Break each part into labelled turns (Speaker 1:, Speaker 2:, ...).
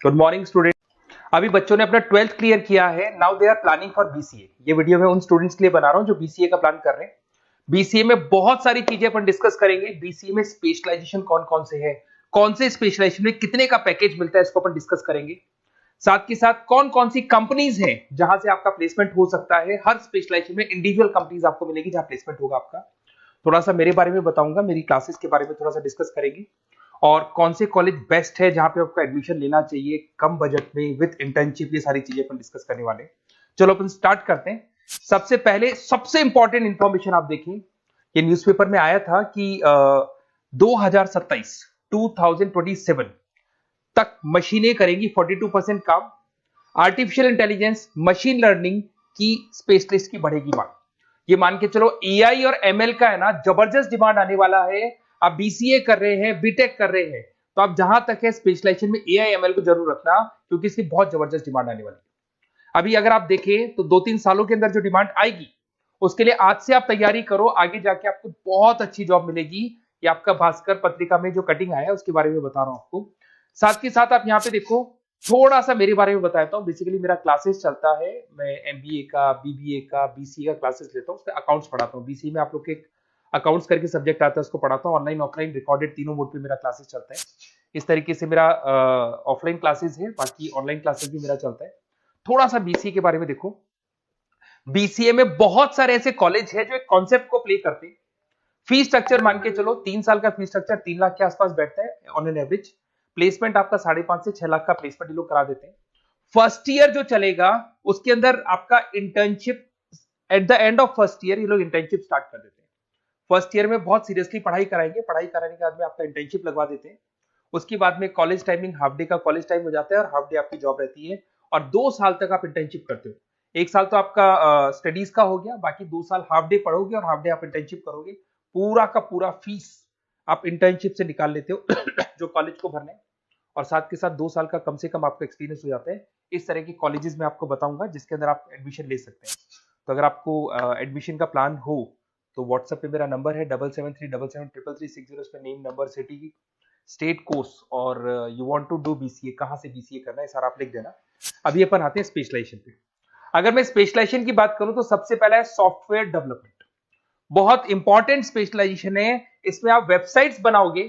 Speaker 1: Good morning student. अभी बच्चों ने अपना 12th क्लियर किया है। Now they are planning for BCA. ये वीडियो मैं उन स्टूडेंट्स के लिए बना रहा हूं जो बीसीए का प्लान कर रहे हैं। बीसीए में बहुत सारी चीजें अपन डिस्कस करेंगे। बीसीए में स्पेशलाइजेशन कौन कौन से है, कौन से स्पेशलाइजेशन में कितने का पैकेज मिलता है, इसको अपन डिस्कस करेंगे। साथ के साथ कौन कौन सी कंपनीज हैं जहां से आपका प्लेसमेंट हो सकता है। हर स्पेशलाइजेशन में इंडिविजुअल कंपनीज आपको मिलेगी जहां प्लेसमेंट होगा आपका। थोड़ा सा मेरे बारे में बताऊंगा, मेरी क्लासेस के बारे में थोड़ा सा डिस्कस करेंगे और कौन से कॉलेज बेस्ट है जहां पे आपको एडमिशन लेना चाहिए कम बजट में विद इंटर्नशिप। ये सारी चीजें अपन डिस्कस करने वाले हैं। चलो अपन स्टार्ट करते हैं। सबसे पहले सबसे इंपॉर्टेंट इंफॉर्मेशन आप देखिए, ये न्यूज़पेपर में आया था कि 2027 2027 तक मशीनें करेंगी 42% काम। आर्टिफिशियल इंटेलिजेंस, मशीन लर्निंग की स्पेशलिस्ट की बढ़ेगी मांग। ये मान के चलो एआई और एमएल का है ना जबरदस्त डिमांड आने वाला है। आप बीसीए कर रहे हैं, बीटेक कर रहे हैं, तो आप जहां तक है स्पेशलाइजेशन में एआई एमएल को जरूर रखना, क्योंकि इसकी बहुत जबरदस्त डिमांड आने वाली है। अभी अगर आप देखें तो 2-3 सालों के अंदर जो डिमांड आएगी उसके लिए आज से आप तैयारी करो, आगे जाके आपको बहुत अच्छी जॉब मिलेगी। ये आपका भास्कर पत्रिका में जो कटिंग आया है उसके बारे में बता रहा हूं आपको। साथ ही साथ आप यहाँ पे देखो, थोड़ा सा मेरे बारे में बताता हूँ। बेसिकली मेरा क्लासेस चलता है, मैं एमबीए का, बीबीए का, बीसीए का क्लासेस लेता हूँ, उसमें अकाउंट्स पढ़ाता हूँ। बीसीए में आप लोग के अकाउंट्स करके सब्जेक्ट आता है, उसको पढ़ाता हूँ। ऑनलाइन ऑफलाइन रिकॉर्डेड तीनों मोड पे मेरा क्लासेस चलता है। इस तरीके से मेरा ऑफलाइन क्लासेस है, बाकी ऑनलाइन क्लासेस भी मेरा चलता है। थोड़ा सा बीसीए के बारे में देखो। बीसीए में बहुत सारे ऐसे कॉलेज है जो एक कॉन्सेप्ट को प्ले करते हैं। फीस स्ट्रक्चर मान के चलो 3 साल का फीस स्ट्रक्चर 3 लाख के आसपास बैठता है ऑन एन एवरेज। प्लेसमेंट आपका 5.5 से 6 लाख का प्लेसमेंट ये लोग करा देते हैं। फर्स्ट ईयर जो चलेगा उसके अंदर आपका internship, at the end of first year ये लोग इंटर्नशिप स्टार्ट कर देते हैं। फर्स्ट ईयर में बहुत सीरियसली पढ़ाई कराएंगे, पढ़ाई कराने के बाद में आपका इंटर्नशिप लगवा देते हैं। उसके बाद में कॉलेज टाइमिंग हाफ डे का कॉलेज टाइम हो जाता है और हाफ डे आपकी जॉब रहती है। और 2 साल तक आप इंटर्नशिप करते हो। 1 साल तो आपका स्टडीज का हो गया, बाकी 2 साल हाफ डे पढ़ोगे और हाफ डे आप इंटर्नशिप करोगे। पूरा का पूरा फीस आप इंटर्नशिप से निकाल लेते हो जो कॉलेज को भरना है। और साथ के साथ 2 साल का कम से कम आपका एक्सपीरियंस हो जाता है। इस तरह की कॉलेजेस में आपको बताऊंगा जिसके अंदर आप एडमिशन ले सकते हैं। तो अगर आपको एडमिशन का प्लान हो तो व्हाट्सएप पे मेरा नंबर है 7737733360। इस पे name, number, city, state, course और you want to do BCA, कहां से बीसीए करना है सारा आप लिख देना। अभी अपन आते हैं स्पेशलाइजेशन पे। अगर मैं स्पेशलाइजेशन की बात करूं तो सबसे पहला है सॉफ्टवेयर डेवलपमेंट। बहुत इंपॉर्टेंट स्पेशलाइजेशन है। इसमें आप वेबसाइट्स बनाओगे,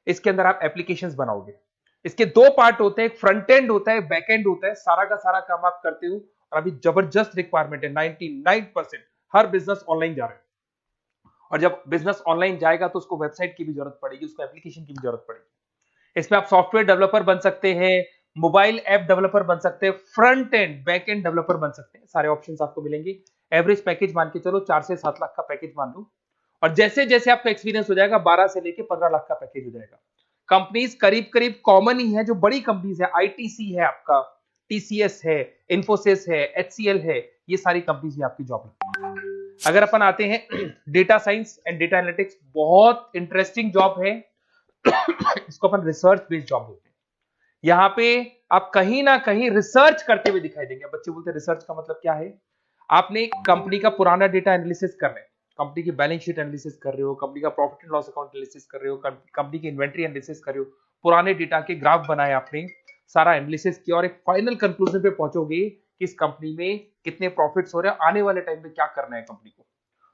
Speaker 1: इसके अंदर आप एप्लीकेशंस बनाओगे। इसके 2 पार्ट होते हैं, एक फ्रंट एंड होता है, बैक एंड होता है। सारा का सारा काम आप करते हो और अभी जबरदस्त रिक्वायरमेंट है। 99% हर बिजनेस ऑनलाइन जा रहा है और जब बिजनेस ऑनलाइन जाएगा तो उसको वेबसाइट की भी जरूरत पड़ेगी, उसको एप्लीकेशन की भी जरूरत पड़ेगी। इसमें आप सॉफ्टवेयर डेवलपर बन सकते हैं, मोबाइल ऐप डेवलपर बन सकते हैं, front end back end developer बन सकते हैं। सारे ऑप्शंस आपको मिलेंगे। एवरेज पैकेज मान के चलो 4 से 7 लाख का पैकेज मान लो। और जैसे जैसे आपका एक्सपीरियंस हो जाएगा 12 से लेके 15 लाख का पैकेज हो जाएगा। कंपनीज करीब करीब कॉमन ही है, जो बड़ी कंपनीज है, आईटीसी है आपका, टीसीएस है, इन्फोसिस है, एचसीएल है, ये सारी कंपनीज में आपकी जॉब लगती है। अगर अपन आते हैं data science and data analytics, बहुत इंटरेस्टिंग जॉब है। इसको अपन रिसर्च बेस्ड जॉब बोलते हैं। यहाँ पे आप कहीं ना कहीं रिसर्च करते हुए दिखाई देंगे। बच्चे बोलते हैं रिसर्च का मतलब क्या है। आपने कंपनी का पुराना डेटा एनालिसिस कर रहे हैं, कंपनी की बैलेंस शीट एनालिसिस कर रहे हो, कंपनी का profit and loss account analysis कर रहे हो, कंपनी की इन्वेंट्री एनालिसिस कर रहे हो, पुराने डेटा के ग्राफ बनाए आपने, सारा एनालिसिस किया और एक फाइनल कंक्लूजन पे पहुंचोगे कि इस कंपनी में कितने प्रॉफिट्स हो रहे हैं, आने वाले टाइम में क्या करना है कंपनी को।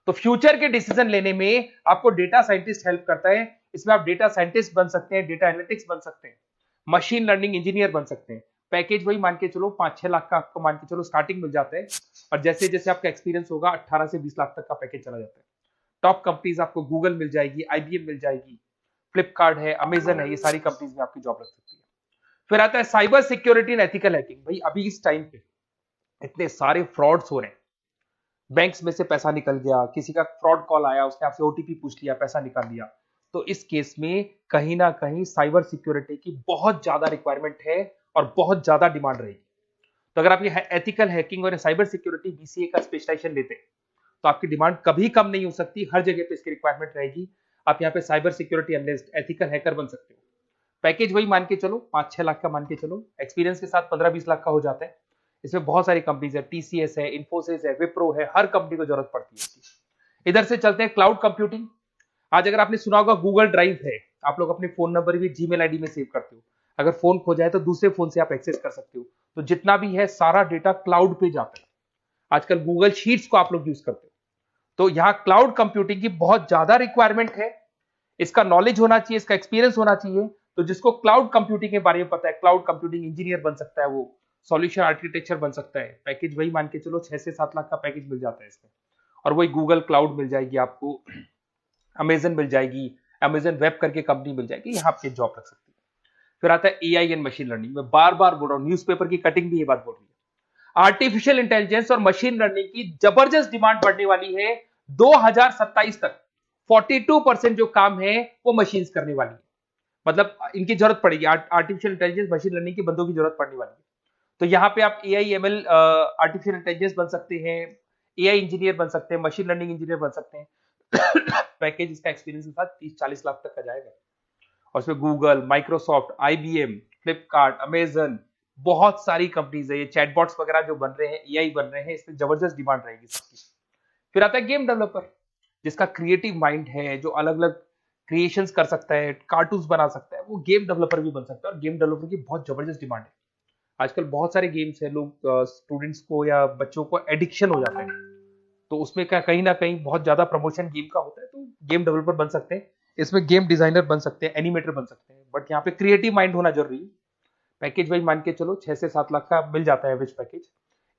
Speaker 1: तो फ्यूचर के डिसीजन लेने में आपको डेटा साइंटिस्ट हेल्प करता है। इसमें आप डेटा साइंटिस्ट बन सकते हैं, डेटा एनालिटिक्स बन सकते हैं, मशीन लर्निंग इंजीनियर बन सकते हैं। पैकेज वही मान के चलो 5-6 लाख का आपको मान के चलो स्टार्टिंग मिल जाता है। और जैसे जैसे आपका एक्सपीरियंस होगा 18 से 20 लाख तक का पैकेज चला जाता है। टॉप कंपनीज आपको गूगल मिल जाएगी, आईबीएम मिल जाएगी, फ्लिपकार्ट है, अमेजन है, ये सारी कंपनीज में आपकी जॉब लग सकती है। फिर आता है cyber security and ethical hacking. भाई अभी इस टाइम पे इतने सारे फ्रॉड्स हो रहे हैं, बैंक्स में से पैसा निकल गया, किसी का फ्रॉड कॉल आया, उसने आपसे ओटीपी पूछ लिया, पैसा निकाल लिया। तो इस केस में कहीं ना कहीं साइबर सिक्योरिटी की बहुत ज्यादा रिक्वायरमेंट है और बहुत ज्यादा डिमांड रहेगी। तो अगर आप ये एथिकल हैकिंग और साइबर सिक्योरिटी बीसीए का स्पेशलाइजेशन लेते हैं तो आपकी डिमांड कभी कम नहीं हो सकती, हर जगह पे इसकी रिक्वायरमेंट रहेगी। आप यहाँ पे cyber security analyst, ethical hacker बन सकते हो। पैकेज वही मान के चलो 5-6 लाख का मान के चलो, एक्सपीरियंस के साथ 15-20 लाख का हो जाता है। इसमें बहुत सारी कंपनीज है, टीसीएस है, इन्फोसिस है, विप्रो है, हर कंपनी को जरूरत पड़ती है इसकी। इधर से चलते हैं क्लाउड कंप्यूटिंग। आज अगर आपने सुना होगा गूगल ड्राइव है, आप लोग अपने फोन नंबर भी जीमेल आईडी में सेव करते हो। अगर फोन खो जाए तो दूसरे फोन से आप एक्सेस कर सकते हो। तो जितना भी है सारा डेटा क्लाउड पे जाता है। आजकल गूगल शीट्स को आप लोग यूज करते हो, तो यहां क्लाउड कंप्यूटिंग की बहुत ज्यादा रिक्वायरमेंट है। इसका नॉलेज होना चाहिए, इसका एक्सपीरियंस होना चाहिए। तो जिसको क्लाउड कंप्यूटिंग के बारे में पता है, क्लाउड कंप्यूटिंग इंजीनियर बन सकता है, वो सॉल्यूशन आर्किटेक्चर बन सकता है। पैकेज वही मान के चलो 6 से 7 लाख का पैकेज मिल जाता है इसमें, और वही गूगल क्लाउड मिल जाएगी आपको, अमेजन मिल जाएगी, अमेजन वेब करके कंपनी मिल जाएगी, यहाँ आपके जॉब लग सकती है। फिर आता है एआई एंड मशीन लर्निंग। मैं बार बार बोल रहा हूँ, न्यूज़पेपर की कटिंग भी ये बात बोल रही है। आर्टिफिशियल इंटेलिजेंस और मशीन लर्निंग की जबरदस्त डिमांड बढ़ने वाली है 2027 तक। 42% जो काम है वो मशीन्स करने वाली है, मतलब इनकी जरूरत पड़ेगी। आर्टिफिशियल इंटेलिजेंस मशीन लर्निंग के बंदों की जरूरत पड़ने वाली है। तो यहाँ पे आप एआई एमएल आर्टिफिशियल इंटेलिजेंस बन सकते हैं, एआई इंजीनियर बन सकते हैं, मशीन लर्निंग इंजीनियर बन सकते हैं। पैकेज इसका एक्सपीरियंस के साथ 30-40 लाख तक का जाएगा। और इसमें Google, Microsoft, IBM, Flipkart, Amazon, बहुत सारी कंपनीज है। ये चैटबॉट्स वगैरह जो बन रहे हैं, एआई बन रहे हैं, इसमें जबरदस्त डिमांड रहेगी सबकी। फिर आता है गेम डेवलपर, जिसका क्रिएटिव माइंड है, जो अलग अलग क्रिएशंस कर सकता है, कार्टून्स बना सकता है, वो गेम डेवलपर भी बन सकता है। और गेम डेवलपर की बहुत जबरदस्त डिमांड है। आजकल बहुत सारे गेम्स है, लोग स्टूडेंट्स को या बच्चों को एडिक्शन हो जाता है, तो उसमें क्या कहीं ना कहीं बहुत ज्यादा प्रमोशन गेम का होता है। तो गेम डेवलपर बन सकते हैं, इसमें गेम डिजाइनर बन सकते हैं, एनिमेटर बन सकते हैं, बट यहाँ पे क्रिएटिव माइंड होना जरूरी है। पैकेज वही मान के चलो 6 से 7 लाख का मिल जाता है एवरेज पैकेज।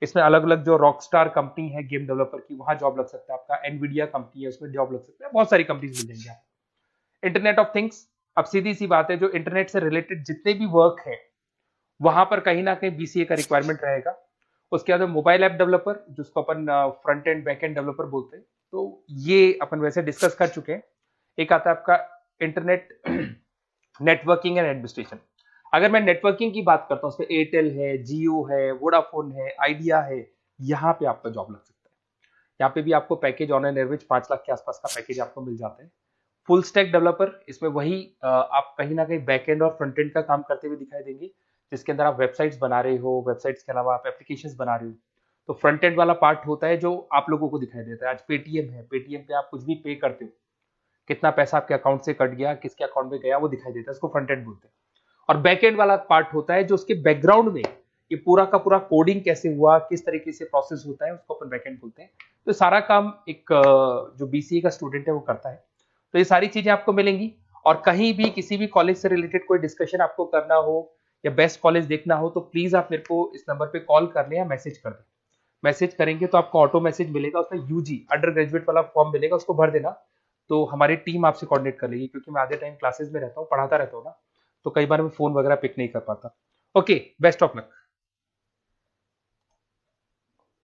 Speaker 1: इसमें अलग अलग जो रॉकस्टार कंपनी है गेम डेवलपर की, वहां जॉब लग सकता है आपका। एनवीडिया कंपनी है, उसमें जॉब लग सकता है। बहुत सारी कंपनीज मिल जाएंगी आपको। इंटरनेट ऑफ थिंग्स, अब सीधी सी बात है, जो इंटरनेट से रिलेटेड जितने भी वर्क है वहां पर कहीं ना कहीं बीसीए का रिक्वायरमेंट रहेगा। उसके बाद मोबाइल ऐप डेवलपर, जिसको अपन front end back end developer बोलते हैं, तो ये अपन वैसे डिस्कस कर चुके हैं। एक आता है आपका इंटरनेट नेटवर्किंग एंड एडमिनिस्ट्रेशन। अगर मैं नेटवर्किंग की बात करता हूँ, उसमें एयरटेल है, जियो है, वोडाफोन है, आइडिया है, यहाँ पे आपका जॉब लग सकता है। यहाँ पे भी आपको package on an average 5 lakh के आसपास का पैकेज आपको मिल जाता है। फुल स्टैक डेवलपर, इसमें वही आप कहीं ना कहीं बैक एंड और फ्रंट एंड का काम करते हुए दिखाई देंगे, जिसके अंदर आप वेबसाइट्स बना रहे हो, वेबसाइट्स के अलावा आप एप्लीकेशंस बना रहे हो। तो फ्रंट एंड वाला पार्ट होता है जो आप लोगों को दिखाई देता है। आज पेटीएम है, पेटीएम पे आप कुछ भी पे करते हो, कितना पैसा आपके अकाउंट से कट गया, किसके अकाउंट में गया, वो दिखाई देता है, इसको फ्रंट एंड बोलते हैं। और बैक एंड वाला पार्ट होता है जो उसके बैकग्राउंड में ये पूरा का पूरा कोडिंग कैसे हुआ, किस तरीके से प्रोसेस होता है, उसको अपन बैक एंड बोलते हैं। तो सारा काम एक जो बीसीए का स्टूडेंट है वो करता है। तो ये सारी चीजें आपको मिलेंगी। और कहीं भी किसी भी कॉलेज से रिलेटेड कोई डिस्कशन आपको करना हो या बेस्ट कॉलेज देखना हो, तो प्लीज आप मेरे को इस नंबर पे कॉल कर लें या मैसेज कर दें। मैसेज करेंगे तो आपको ऑटो मैसेज मिलेगा, उसमें यूजी अंडर ग्रेजुएट वाला फॉर्म मिलेगा, उसको भर देना। तो हमारी टीम आपसे कोऑर्डिनेट कर लेगी, क्योंकि मैं आधे टाइम क्लासेस में रहता हूँ, पढ़ाता रहता हूँ ना, तो कई बार मैं फोन वगैरह पिक नहीं कर पाता। Okay, best of luck.